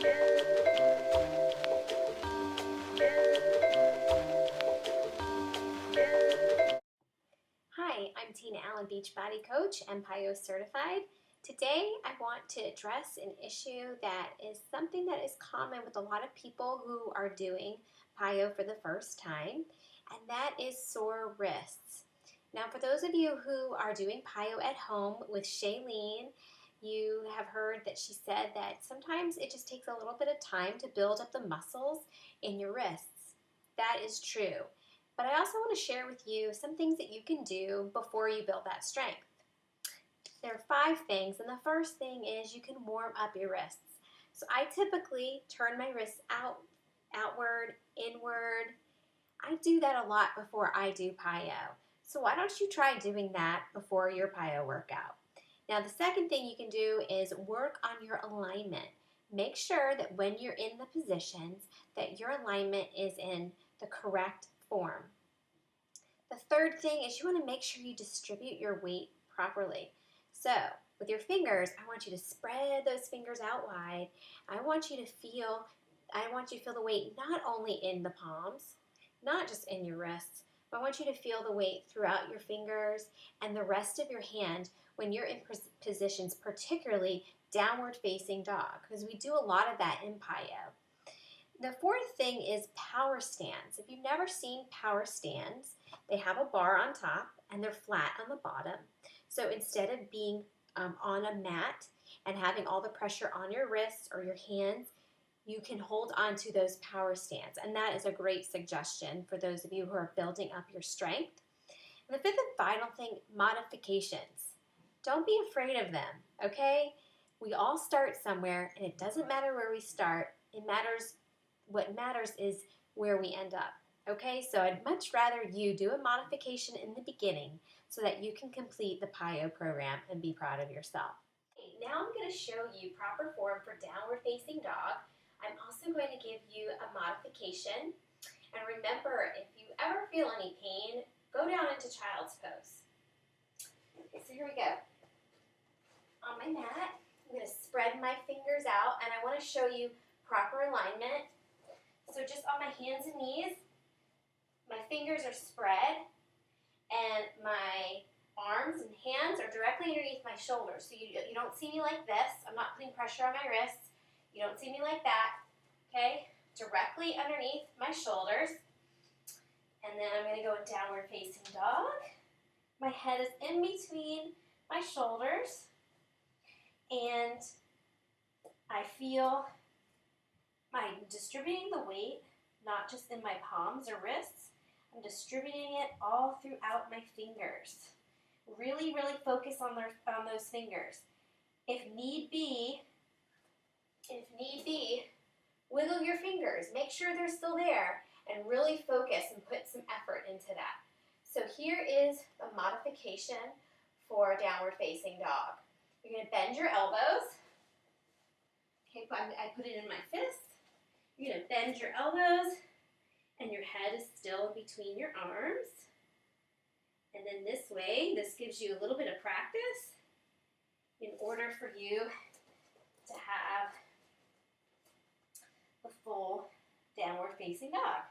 Hi, I'm Tina Allen, Beachbody coach and PiYo certified. Today I want to address an issue that is something that is common with a lot of people who are doing PiYo for the first time, and that is sore wrists. Now for those of you who are doing PiYo at home with Shailene, you have heard that she said that sometimes it just takes a little bit of time to build up the muscles in your wrists. That is true. But I also want to share with you some things that you can do before you build that strength. There are 5 things, and the first thing is you can warm up your wrists. So I typically turn my wrists outward, inward. I do that a lot before I do PiYo. So why don't you try doing that before your PiYo workout? Now the second thing you can do is work on your alignment. Make sure that when you're in the positions that your alignment is in the correct form. The third thing is you want to make sure you distribute your weight properly. So with your fingers, I want you to spread those fingers out wide. I want you to feel the weight not only in the palms, not just in your wrists, but I want you to feel the weight throughout your fingers and the rest of your hand when you're in positions, particularly downward facing dog, because we do a lot of that in PiYo. The fourth thing is power stands. If you've never seen power stands, they have a bar on top and they're flat on the bottom. So instead of being on a mat and having all the pressure on your wrists or your hands, you can hold on to those power stands. And that is a great suggestion for those of you who are building up your strength. And the fifth and final thing, modifications. Don't be afraid of them, okay? We all start somewhere, and it doesn't matter where we start. What matters is where we end up, okay? So I'd much rather you do a modification in the beginning so that you can complete the PiYo program and be proud of yourself. Okay, now I'm going to show you proper form for downward facing dog. I'm also going to give you a modification. And remember, if you ever feel any pain, go down into child's pose. Okay, so here we go. On my mat, I'm going to spread my fingers out, and I want to show you proper alignment. So just on my hands and knees, my fingers are spread, and my arms and hands are directly underneath my shoulders. So you don't see me like this. I'm not putting pressure on my wrists. You don't see me like that, okay? Directly underneath my shoulders. And then I'm going to go in downward facing dog. My head is in between my shoulders. And I feel I'm distributing the weight, not just in my palms or wrists. I'm distributing it all throughout my fingers. Really, really focus on those fingers. If need be, wiggle your fingers. Make sure they're still there and really focus and put some effort into that. So here is the modification for downward facing dog. You're going to bend your elbows. Okay, I put it in my fist. You're going to bend your elbows, and your head is still between your arms. And then this way, this gives you a little bit of practice in order for you to have the full downward facing dog.